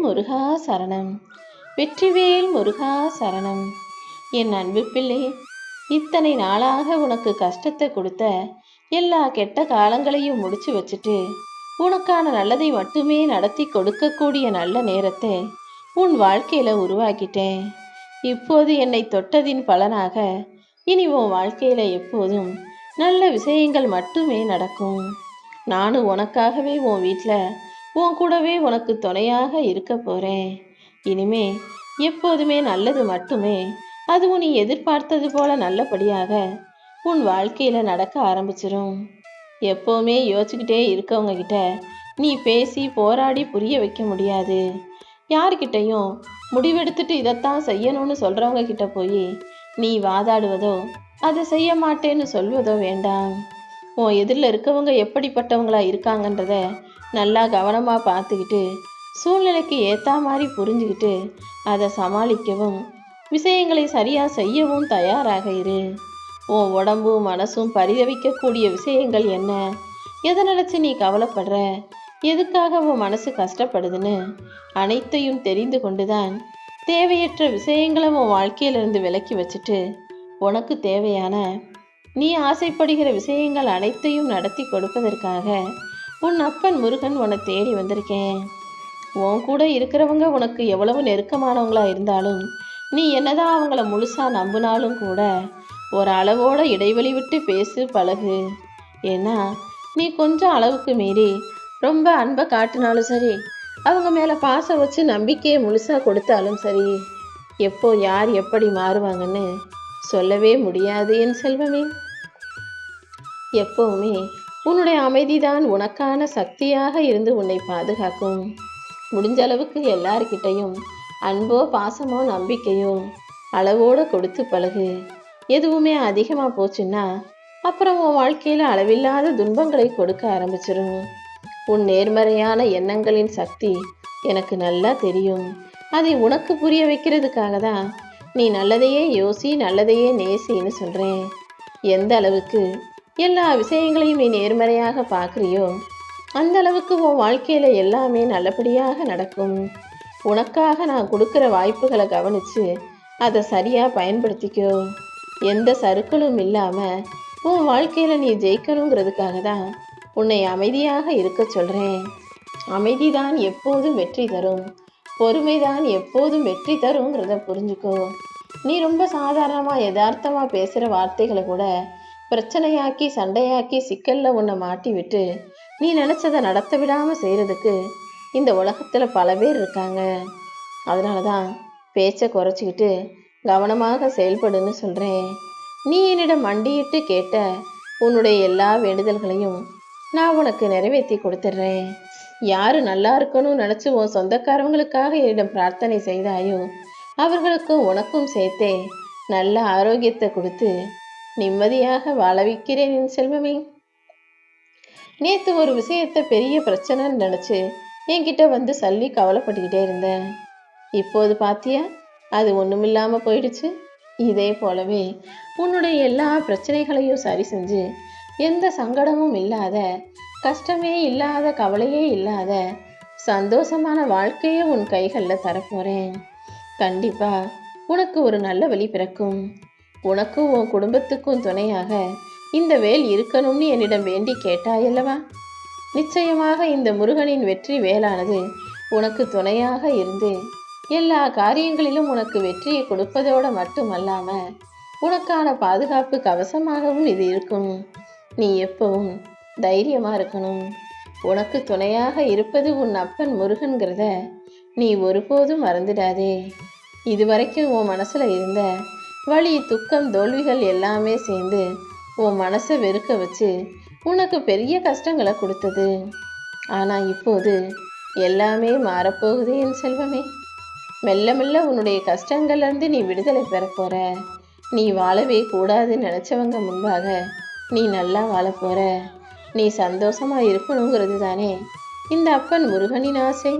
முருகா சரணம். வெற்றிவேல் முருகா சரணம். என் அன்பு பிள்ளை, இத்தனை நாளாக உனக்கு கஷ்டத்தை கொடுத்த எல்லா கெட்ட காலங்களையும் முடிச்சு வச்சுட்டு உனக்கான நல்லதை மட்டுமே நடத்தி கொடுக்கக்கூடிய நல்ல நேரத்தை உன் வாழ்க்கையில உருவாக்கிட்டேன். இப்போது என்னை தொட்டதின் பலனாக இனி உன் வாழ்க்கையில எப்போதும் நல்ல விஷயங்கள் மட்டுமே நடக்கும். நானும் உனக்காகவே உன் வீட்டில் உன் கூடவே உனக்கு துணையாக இருக்க போறேன். இனிமே எப்போதுமே நல்லது மட்டுமே, அதுவும் நீ எதிர்பார்த்தது போல நல்லபடியாக உன் வாழ்க்கையில நடக்க ஆரம்பிச்சிடும். எப்போவுமே யோசிச்சுக்கிட்டே இருக்கவங்க கிட்ட நீ பேசி போராடி புரிய வைக்க முடியாது. யாருக்கிட்டையும் முடிவெடுத்துட்டு இதைத்தான் செய்யணும்னு சொல்றவங்க கிட்ட போய் நீ வாதாடுவதோ அதை செய்ய மாட்டேன்னு சொல்வதோ வேண்டாம். உன் எதிரில் இருக்கவங்க எப்படிப்பட்டவங்களா இருக்காங்கன்றத நல்லா கவனமாக பார்த்துக்கிட்டு சூழ்நிலைக்கு ஏற்ற மாதிரி புரிஞ்சுக்கிட்டு அதை சமாளிக்கவும் விஷயங்களை சரியாக செய்யவும் தயாராக இரு. உன் உடம்பும் மனசும் பரிதவிக்கக்கூடிய விஷயங்கள் என்ன, எதை நினச்சி நீ கவலைப்படுற, எதுக்காக உன் மனசு கஷ்டப்படுதுன்னு அனைத்தையும் தெரிந்து கொண்டுதான் தேவையற்ற விஷயங்களை உன் வாழ்க்கையிலிருந்து விலக்கி வச்சுட்டு உனக்கு தேவையான நீ ஆசைப்படுகிற விஷயங்கள் அனைத்தையும் நடத்தி கொடுப்பதற்காக உன் அப்பன் முருகன் உன்னை தேடி வந்திருக்கேன். உன் கூட இருக்கிறவங்க உனக்கு எவ்வளவு நெருக்கமானவங்களா இருந்தாலும் நீ என்னதான் அவங்கள முழுசா நம்பினாலும் கூட ஒரு அளவோட இடைவெளி விட்டு பேசு, பழகு. ஏன்னா நீ கொஞ்சம் அளவுக்கு மீறி ரொம்ப அன்பை காட்டினாலும் சரி, அவங்க மேலே பாசம் வச்சு நம்பிக்கையை முழுசா கொடுத்தாலும் சரி, எப்போ யார் எப்படி மாறுவாங்கன்னு சொல்லவே முடியாது என் செல்வமே. எப்பவுமே உன்னுடைய அமைதிதான் உனக்கான சக்தியாக இருந்து உன்னை பாதுகாக்கும். முடிஞ்ச அளவுக்கு எல்லார்கிட்டையும் அன்போ பாசமோ நம்பிக்கையோ அளவோடு கொடுத்து பழகு. எதுவுமே அதிகமாக போச்சுன்னா அப்புறம் உன் வாழ்க்கையில் அளவில்லாத துன்பங்களை கொடுக்க ஆரம்பிச்சிடும். உன் நேர்மறையான எண்ணங்களின் சக்தி எனக்கு நல்லா தெரியும். அதை உனக்கு புரிய வைக்கிறதுக்காக தான் நீ நல்லதையே யோசி, நல்லதையே நேசின்னு சொல்கிறேன். எந்த அளவுக்கு எல்லா விஷயங்களையும் நீ நேர்மறையாக பார்க்குறியோ அந்த அளவுக்கு உன் வாழ்க்கையில் எல்லாமே நல்லபடியாக நடக்கும். உனக்காக நான் கொடுக்குற வாய்ப்புகளை கவனித்து அதை சரியாக பயன்படுத்திக்கோ. எந்த சறுக்களும் இல்லாமல் உன் வாழ்க்கையில் நீ ஜெயிக்கணுங்கிறதுக்காக தான் உன்னை அமைதியாக இருக்க சொல்கிறேன். அமைதிதான் எப்போதும் வெற்றி தரும், பொறுமைதான் எப்போதும் வெற்றி தருங்கிறத புரிஞ்சுக்கோ. நீ ரொம்ப சாதாரணமாக யதார்த்தமாக பேசுகிற வார்த்தைகளை கூட பிரச்சனையாக்கி சண்டையாக்கி சிக்கலில் உன்னை மாட்டி விட்டு நீ நினச்சதை நடத்த விடாமல் செய்கிறதுக்கு இந்த உலகத்தில் பல பேர் இருக்காங்க. அதனால தான் பேச்சை குறைச்சிக்கிட்டு கவனமாக செயல்படுன்னு சொல்கிறேன். நீ என்னிடம் மண்டியிட்டு கேட்ட உன்னுடைய எல்லா வேண்டுதல்களையும் நான் உனக்கு நிறைவேற்றி கொடுத்துட்றேன். யார் நல்லா இருக்கணும்னு நினச்சி உன் சொந்தக்காரவங்களுக்காக என்னிடம் பிரார்த்தனை செய்தாயோ அவர்களுக்கும் உனக்கும் சேர்த்தே நல்ல ஆரோக்கியத்தை கொடுத்து நிம்மதியாக வாழ வைக்கிறேன் என் செல்வமே. நேற்று ஒரு விஷயத்தை பெரிய பிரச்சனைன்னு நினச்சி என்கிட்ட வந்து சொல்லி கவலைப்பட்டுக்கிட்டே இருந்தேன். இப்போது பார்த்தியா, அது ஒன்றுமில்லாமல் போயிடுச்சு. இதே போலவே உன்னுடைய எல்லா பிரச்சனைகளையும் சரி செஞ்சு எந்த சங்கடமும் இல்லாத, கஷ்டமே இல்லாத, கவலையே இல்லாத சந்தோஷமான வாழ்க்கையை உன் கைகளில் தரப்போகிறேன். கண்டிப்பாக உனக்கு ஒரு நல்ல வழி பிறக்கும். உனக்கும் உன் குடும்பத்துக்கும் துணையாக இந்த வேல் இருக்கணும்னு என்னிடம் வேண்டி கேட்டாயல்லவா? நிச்சயமாக இந்த முருகனின் வெற்றி வேலானது உனக்கு துணையாக இருந்து எல்லா காரியங்களிலும் உனக்கு வெற்றியை கொடுப்பதோடு மட்டுமல்லாம உனக்கான பாதுகாப்பு கவசமாகவும் இது இருக்கும். நீ எப்பவும் தைரியமாக இருக்கணும். உனக்கு துணையாக இருப்பது உன் அப்பன் முருகன்கிறத நீ ஒருபோதும் மறந்துடாதே. இதுவரைக்கும் உன் மனசில் இருந்த வலி, துக்கம், தோல்விகள் எல்லாமே சேர்ந்து உன் மனசை வெறுக்க வச்சு உனக்கு பெரிய கஷ்டங்களை கொடுத்தது. ஆனால் இப்போது எல்லாமே மாறப்போகுது என் செல்வமே. மெல்ல மெல்ல உன்னுடைய கஷ்டங்கள்லேருந்து நீ விடுதலை பெற போகிற. நீ வாழவே கூடாதுன்னு நினச்சவங்க முன்பாக நீ நல்லா வாழ போகிற. நீ சந்தோஷமாக இருக்கணுங்கிறது தானே இந்த அப்பன் முருகனின் ஆசை.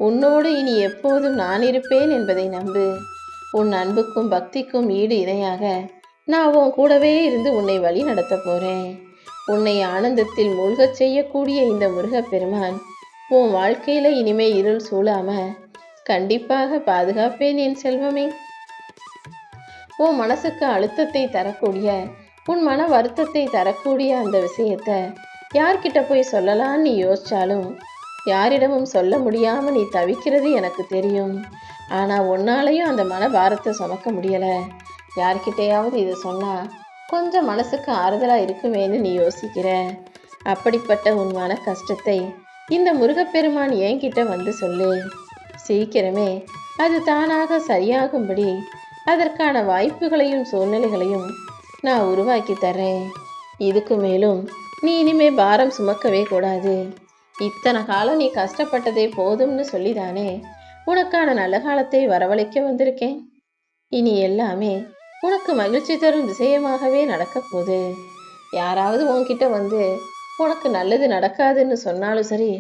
உன்னோடு இனி எப்போதும் நான் இருப்பேன் என்பதை நம்பு. உன் அன்புக்கும் பக்திக்கும் ஈடு இணையாக நான் உன் கூடவே இருந்து உன்னை வழி நடத்த போகிறேன். உன்னை ஆனந்தத்தில் மூழ்கச் செய்யக்கூடிய இந்த முருகப்பெருமான் உன் வாழ்க்கையில இனிமே இருள் சூழாம கண்டிப்பாக பாதுகாப்பேன் என் செல்வமே. உன் மனசுக்கு அழுத்தத்தை தரக்கூடிய, உன் மன வருத்தத்தை தரக்கூடிய அந்த விஷயத்த யார்கிட்ட போய் சொல்லலான்னு நீ யோசிச்சாலும் யாரிடமும் சொல்ல முடியாம நீ தவிக்கிறது எனக்கு தெரியும். ஆனா உன்னாலையும் அந்த மன பாரத்தை சுமக்க முடியல. யார்கிட்டையாவது இது சொன்னா கொஞ்சம் மனசுக்கு ஆறுதலா இருக்குமேன்னு நீ யோசிக்கிற. அப்படிப்பட்ட உன் மன கஷ்டத்தை இந்த முருகப்பெருமான் என்கிட்ட வந்து சொல்லு. சீக்கிரமே அது தானாக சரியாகும்படி அதற்கான வாய்ப்புகளையும் சூழ்நிலைகளையும் நான் உருவாக்கி தர்றேன். இதுக்கு மேலும் நீ இனிமே பாரம் சுமக்கவே கூடாது. இத்தனை காலம் நீ கஷ்டப்பட்டதே போதும்னு சொல்லிதானே உனக்கான நல்ல காலத்தை வரவழைக்க வந்திருக்கேன். இனி எல்லாமே உனக்கு மகிழ்ச்சி தரும் விஷயமாகவே நடக்க போகுது. யாராவது உன்கிட்ட வந்து உனக்கு நல்லது நடக்காதுன்னு சொன்னாலும் சரி,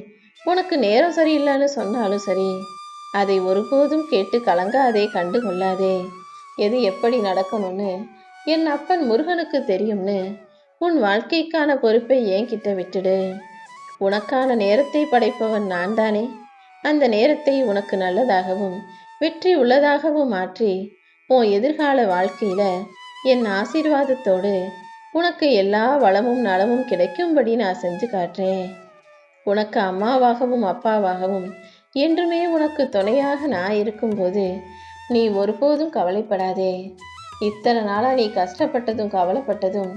உனக்கு நேரம் சரியில்லைன்னு சொன்னாலும் சரி, அதை ஒருபோதும் கேட்டு கலங்காதே, கண்டு கொள்ளாதே. எது எப்படி நடக்கணும்னு என் அப்பன் முருகனுக்கு தெரியும்னு உன் வாழ்க்கைக்கான பொறுப்பை என்கிட்ட விட்டுடு. உனக்கான நேரத்தை படைப்பவன் நான் தானே. அந்த நேரத்தை உனக்கு நல்லதாகவும் வெற்றி உள்ளதாகவும் மாற்றி உன் எதிர்கால வாழ்க்கையில என் ஆசீர்வாதத்தோடு உனக்கு எல்லா வளமும் நலமும் கிடைக்கும்படி நான் செஞ்சு காட்டுறேன். உனக்கு அம்மாவாகவும் அப்பாவாகவும் என்றுமே உனக்கு துணையாக நான் இருக்கும்போது நீ ஒருபோதும் கவலைப்படாதே. இத்தனை நாளாக நீ கஷ்டப்பட்டதும் கவலைப்பட்டதும்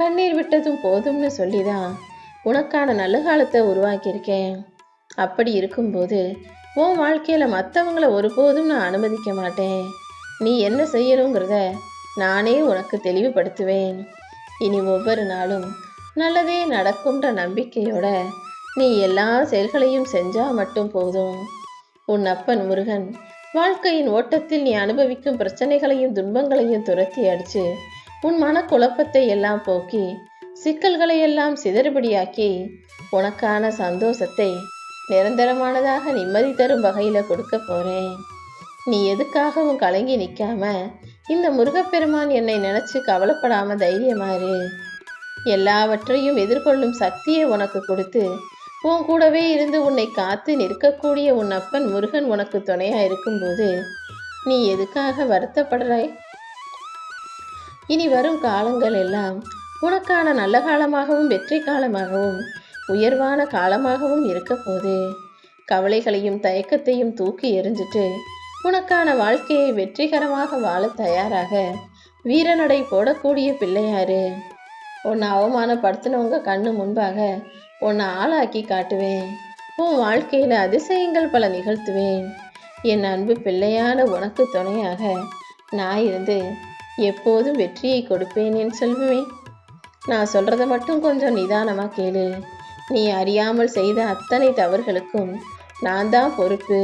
கண்ணீர் விட்டதும் போதும்னு சொல்லிதான் உனக்கான நல்ல காலத்தை உருவாக்கியிருக்கேன். அப்படி இருக்கும்போது உன் வாழ்க்கையில் மற்றவங்களை ஒருபோதும் நான் அனுமதிக்க மாட்டேன். நீ என்ன செய்யணுங்கிறத நானே உனக்கு தெளிவுபடுத்துவேன். இனி ஒவ்வொரு நாளும் நல்லதே நடக்கும்ன்ற நம்பிக்கையோட நீ எல்லா செயல்களையும் செஞ்சால் மட்டும் போதும். உன் அப்பன் முருகன் வாழ்க்கையின் ஓட்டத்தில் நீ அனுபவிக்கும் பிரச்சனைகளையும் துன்பங்களையும் துரத்தி அடித்து உன் மனக்குழப்பத்தை எல்லாம் போக்கி சிக்கல்களை எல்லாம் சிதறுபடியாக்கி உனக்கான சந்தோஷத்தை நிரந்தரமானதாக நிம்மதி தரும் வகையில் கொடுக்க போகிறேன். நீ எதுக்காகவும் கலங்கி நிற்காம இந்த முருகப்பெருமான் என்னை நினச்சி கவலைப்படாமல் தைரியமாறு. எல்லாவற்றையும் எதிர்கொள்ளும் சக்தியை உனக்கு கொடுத்து உன் கூடவே இருந்து உன்னை காத்து நிற்கக்கூடிய உன் அப்பன் முருகன் உனக்கு துணையாக இருக்கும்போது நீ எதுக்காக வருத்தப்படுறாய்? இனி வரும் காலங்கள் எல்லாம் உனக்கான நல்ல காலமாகவும் வெற்றி காலமாகவும் உயர்வான காலமாகவும் இருக்க போது. கவலைகளையும் தயக்கத்தையும் தூக்கி எறிஞ்சிட்டு உனக்கான வாழ்க்கையை வெற்றிகரமாக வாழ தயாராக வீரநடை போடக்கூடிய பிள்ளையாரு. உன்னை அவமானப்படுத்தினவங்க கண்ணு முன்பாக உன்னை ஆளாக்கி காட்டுவேன். உன் வாழ்க்கையில் அதிசயங்கள் பல நிகழ்த்துவேன். என் அன்பு பிள்ளையான உனக்கு துணையாக நான் இருந்து எப்போதும் வெற்றியை கொடுப்பேன் என் செல்வமே. நான் சொல்கிறத மட்டும் கொஞ்சம் நிதானமாக கேளு. நீ அறியாமல் செய்த அத்தனை தவறுகளுக்கும் நான் தான் பொறுப்பு.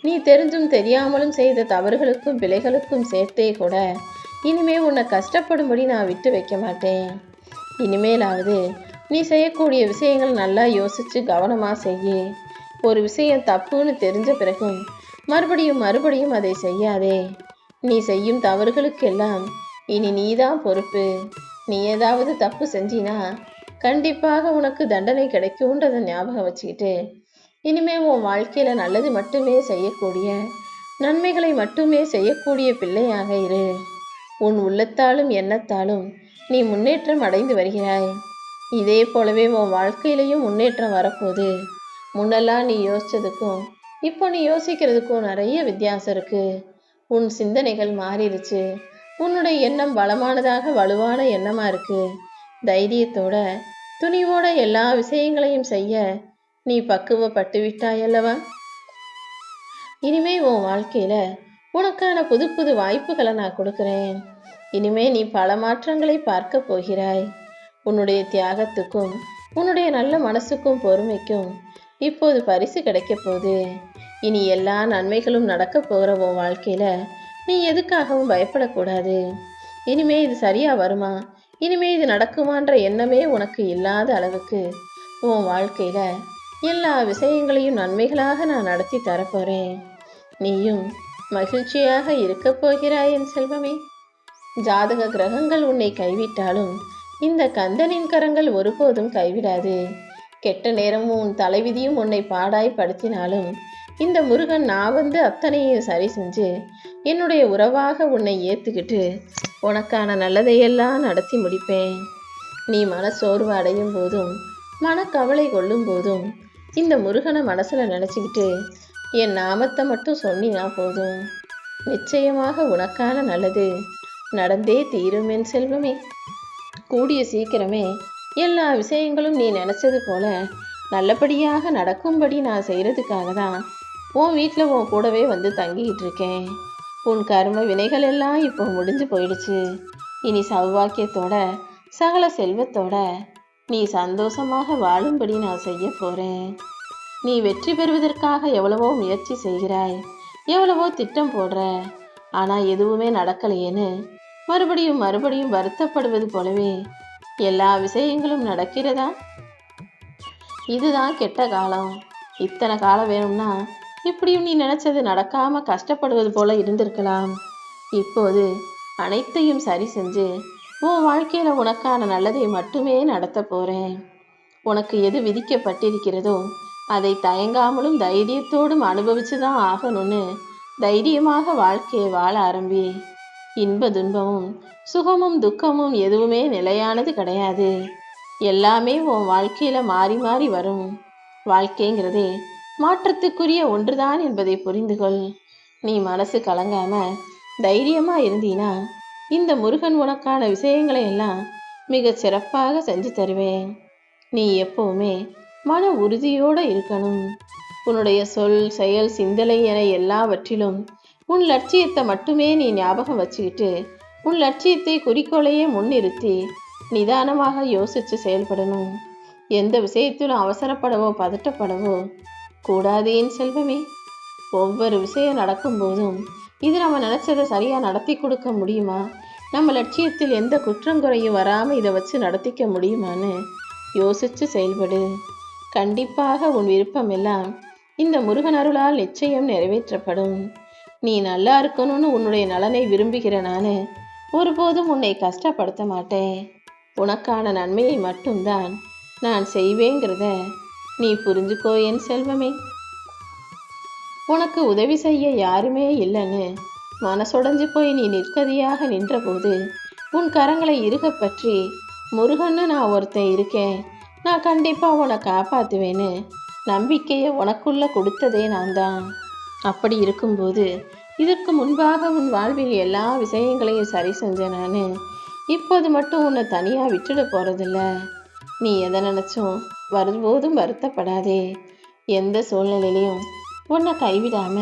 நீ தெரிஞ்சும் தெரியாமலும் செய்த தவறுகளுக்கும் பிழைகளுக்கும் சேர்த்தே கூட இனிமே உன்னை கஷ்டப்படும்படி நான் விட்டு வைக்க மாட்டேன். இனிமேலாவது நீ செய்யக்கூடிய விஷயங்கள் நல்லா யோசித்து கவனமாக செய்ய. ஒரு விஷயம் தப்புன்னு தெரிஞ்ச பிறகும் மறுபடியும் அதை செய்யாதே. நீ செய்யும் தவறுகளுக்கெல்லாம் இனி நீதான் பொறுப்பு. நீ ஏதாவது தப்பு செஞ்சினா கண்டிப்பாக உனக்கு தண்டனை கிடைக்கும்ன்றதை ஞாபகம் வச்சுக்கிட்டு இனிமே உன் வாழ்க்கையில் நல்லது மட்டுமே செய்யக்கூடிய, நன்மைகளை மட்டுமே செய்யக்கூடிய பிள்ளையாக இரு. உன் உள்ளத்தாலும் எண்ணத்தாலும் நீ முன்னேற்றம் அடைந்து வருகிறாய். இதே போலவே உன் வாழ்க்கையிலையும் முன்னேற்றம் வரப்போகுது. முன்னெல்லாம் நீ யோசிச்சதுக்கும் இப்போ நீ யோசிக்கிறதுக்கும் நிறைய வித்தியாசம் இருக்கு. உன் சிந்தனைகள் மாறிடுச்சு. உன்னுடைய எண்ணம் பலமானதாக வலுவான எண்ணமா இருக்கு. தைரியத்தோட துணிவோட எல்லா விஷயங்களையும் செய்ய நீ பக்குவப்பட்டு விட்டாயல்லவா? இனிமே உன் வாழ்க்கையில உனக்கான புது புது வாய்ப்புகளை நான் கொடுக்குறேன். இனிமே நீ பல மாற்றங்களை பார்க்க போகிறாய். உன்னுடைய தியாகத்துக்கும் உன்னுடைய நல்ல மனசுக்கும் பொறுமைக்கும் இப்போது பரிசு கிடைக்க போகுது. இனி எல்லா நன்மைகளும் நடக்க போகிற உன் வாழ்க்கையில நீ எதுக்காகவும் பயப்படக்கூடாது. இனிமே இது சரியா வருமா, இனிமே இது நடக்குமான்ற எண்ணமே உனக்கு இல்லாத அளவுக்கு உன் வாழ்க்கையில எல்லா விஷயங்களையும் நன்மைகளாக நான் நடத்தி தரப்போறேன். நீயும் மகிழ்ச்சியாக இருக்க போகிறாய் என் செல்வமே. ஜாதக கிரகங்கள் உன்னை கைவிட்டாலும் இந்த கந்தனின் கரங்கள் ஒருபோதும் கைவிடாது. கெட்ட நேரமும் உன் தலைவிதியும் உன்னை பாடாய் படுத்தினாலும் இந்த முருகன் நான் வந்து அத்தனையும் சரி செஞ்சு என்னுடைய உறவாக உன்னை ஏற்றுக்கிட்டு உனக்கான நல்லதையெல்லாம் நடத்தி முடிப்பேன். நீ மனசோர்வு அடையும் போதும் மனக்கவலை கொள்ளும் போதும் இந்த முருகனை மனசில் நினச்சிக்கிட்டு என் நாமத்தை மட்டும் சொன்னினா போதும். நிச்சயமாக உனக்கான நல்லது நடந்தே தீரும் என் செல்வமே. கூடிய சீக்கிரமே எல்லா விஷயங்களும் நீ நினச்சது போல நல்லபடியாக நடக்கும்படி நான் செய்கிறதுக்காக தான் உன் வீட்டில் உன் கூடவே வந்து தங்கிக்கிட்டு இருக்கேன். உன் கர்ம வினைகள் எல்லாம் இப்போ முடிஞ்சு போயிடுச்சு. இனி சௌவாக்கியத்தோட சகல செல்வத்தோட நீ சந்தோஷமாக வாழும்படி நான் செய்ய போகிறேன். நீ வெற்றி பெறுவதற்காக எவ்வளவோ முயற்சி செய்கிறாய், எவ்வளவோ திட்டம் போடுற, ஆனால் எதுவுமே நடக்கலையேன்னு மறுபடியும் மறுபடியும் வருத்தப்படுவது போலவே எல்லா விஷயங்களும் நடக்கிறதா? இதுதான் கெட்ட காலம். இத்தனை காலம் வேணும்னா இப்படியும் நீ நினைச்சது நடக்காம கஷ்டப்படுவது போல இருந்திருக்கலாம். இப்போது அனைத்தையும் சரி செஞ்சு உன் வாழ்க்கையில உனக்கான நல்லதை மட்டுமே நடத்த போறேன். உனக்கு எது விதிக்கப்பட்டிருக்கிறதோ அதை தயங்காமலும் தைரியத்தோடும் அனுபவிச்சுதான் ஆகணும்னு தைரியமாக வாழ்க்கையை வாழ ஆரம்பி. இன்ப துன்பமும் சுகமும் துக்கமும் எதுவுமே நிலையானது கிடையாது. எல்லாமே உன் வாழ்க்கையில மாறி மாறி வரும். வாழ்க்கைங்கிறதே மாற்றத்துக்குரிய ஒன்றுதான் என்பதை புரிந்துகொள். நீ மனசு கலங்காம தைரியமா இருந்தீனா இந்த முருகன் உனக்கான விஷயங்களை எல்லாம் மிக சிறப்பாக செஞ்சு தருவேன். நீ எப்பவுமே மன உறுதியோடு இருக்கணும். உன்னுடைய சொல் செயல் சிந்தனை என எல்லாவற்றிலும் உன் லட்சியத்தை மட்டுமே நீ ஞாபகம் வச்சுக்கிட்டு உன் லட்சியத்தை குறிக்கோளையே முன்னிறுத்தி நிதானமாக யோசித்து செயல்படணும். எந்த விஷயத்திலும் அவசரப்படவோ பதட்டப்படவோ கூடாது என் செல்வமே. ஒவ்வொரு விஷயம் நடக்கும்போதும் இது நம்ம நினச்சதை சரியாக நடத்தி கொடுக்க முடியுமா, நம்ம லட்சியத்தில் எந்த குற்றங்குறையும் வராமல் இதை வச்சு நடத்திக்க முடியுமான்னு யோசித்து செயல்படு. கண்டிப்பாக உன் விருப்பம் எல்லாம் இந்த முருகன் அருளால் நிச்சயம் நிறைவேற்றப்படும். நீ நல்லா இருக்கணும்னு உன்னுடைய நலனை விரும்புகிற நான் ஒருபோதும் உன்னை கஷ்டப்படுத்த மாட்டேன். உனக்கான நன்மையை மட்டும்தான் நான் செய்வேங்கிறத நீ புரிஞ்சுக்கோ என் செல்வமே. உனக்கு உதவி செய்ய யாருமே இல்லைன்னு மனசுடைஞ்சு போய் நீ நிற்கதியாக நின்றபோது உன் கரங்களை இறுக பற்றி முருகன்னு நான் ஒருத்தன் இருக்கேன், நான் கண்டிப்பாக உன்னை காப்பாற்றுவேன்னு நம்பிக்கையை உனக்குள்ள கொடுத்ததே நான் தான். அப்படி இருக்கும்போது இதற்கு முன்பாக உன் வாழ்வில் எல்லா விஷயங்களையும் சரி செஞ்சேன் நான். இப்போது மட்டும் உன்னை தனியாக விட்டுட போகிறதில்ல. நீ எதை நினச்சும் வரும்போதும் வருத்தப்படாதே. எந்த சூழ்நிலையிலையும் உன்னை கைவிடாம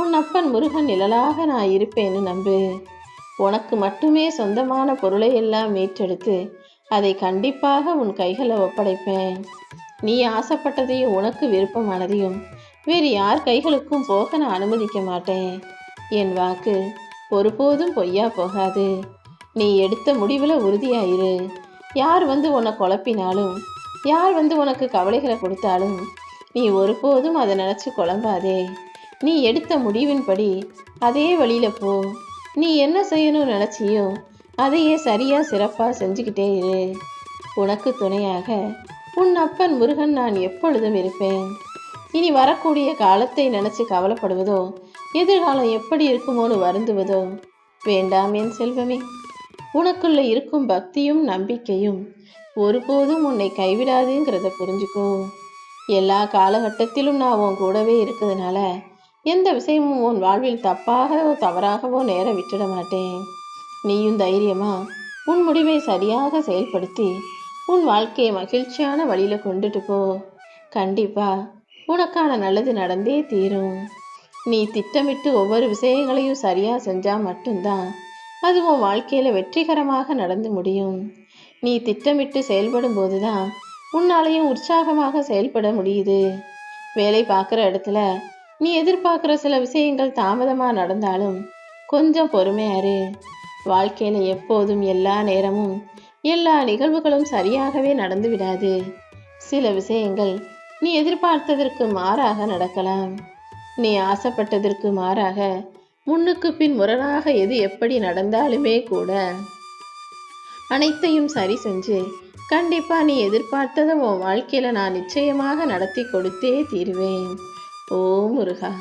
உன் அப்பன் முருகன் நிழலாக நான் இருப்பேன்னு நம்பு. உனக்கு மட்டுமே சொந்தமான பொருளை எல்லாம் மீட்டெடுத்து அதை கண்டிப்பாக உன் கைகளை ஒப்படைப்பேன். நீ ஆசைப்பட்டதையும் உனக்கு விருப்பமானதையும் வேறு யார் கைகளுக்கும் போக நான் அனுமதிக்க மாட்டேன். என் வாக்கு ஒருபோதும் பொய்யா போகாது. நீ எடுத்த முடிவில் உறுதியாயிரு. யார் வந்து உன்னை குழப்பினாலும் யார் வந்து உனக்கு கவலைகளை கொடுத்தாலும் நீ ஒருபோதும் அதை நினச்சி குழம்பாதே. நீ எடுத்த முடிவின்படி அதே வழியில் போ. நீ என்ன செய்யணும்னு நினச்சியோ அதையே சரியாக சிறப்பாக செஞ்சுக்கிட்டே இரு. உனக்கு துணையாக உன் அப்பன் முருகன் நான் எப்பொழுதும் இருப்பேன். இனி வரக்கூடிய காலத்தை நினச்சி கவலைப்படுவதோ எதிர்காலம் எப்படி இருக்குமோன்னு வருந்துவதோ வேண்டாம் என் செல்வமே. உனக்குள்ள இருக்கும் பக்தியும் நம்பிக்கையும் ஒருபோதும் உன்னை கைவிடாதுங்கிறத புரிஞ்சுக்கோ. எல்லா காலகட்டத்திலும் நான் உன் கூடவே இருக்கிறதுனால எந்த விஷயமும் உன் வாழ்வில் தப்பாகவோ தவறாகவோ நேர விட்டுட மாட்டேன். நீயும் தைரியமா உன் முடிவை சரியாக செயல்படுத்தி உன் வாழ்க்கையை மகிழ்ச்சியான வழியில் கொண்டுட்டு போ. கண்டிப்பா உனக்கான நல்லது நடந்தே தீரும். நீ திட்டமிட்டு ஒவ்வொரு விஷயங்களையும் சரியாக செஞ்சால் மட்டும்தான் அது உன் வாழ்க்கையில் வெற்றிகரமாக நடந்து முடியும். நீ திட்டமிட்டு செயல்படும் போது தான் உன்னாலையும் உற்சாகமாக செயல்பட முடியுது. வேலை பார்க்குற இடத்துல நீ எதிர்பார்க்குற சில விஷயங்கள் தாமதமாக நடந்தாலும் கொஞ்சம் பொறுமையாரு. வாழ்க்கையில் எப்போதும் எல்லா நேரமும் எல்லா நிகழ்வுகளும் சரியாகவே நடந்து விடாது. சில விஷயங்கள் நீ எதிர்பார்த்ததற்கு மாறாக நடக்கலாம். நீ ஆசைப்பட்டதற்கு மாறாக முன்னுக்கு பின் முரணாக எது எப்படி நடந்தாலுமே கூட அனைத்தையும் சரி செஞ்சு கண்டிப்பா நீ எதிர்பார்த்ததை உன் வாழ்க்கையில நான் நிச்சயமாக நடத்தி கொடுத்தே தீருவேன். ஓம் முருகா.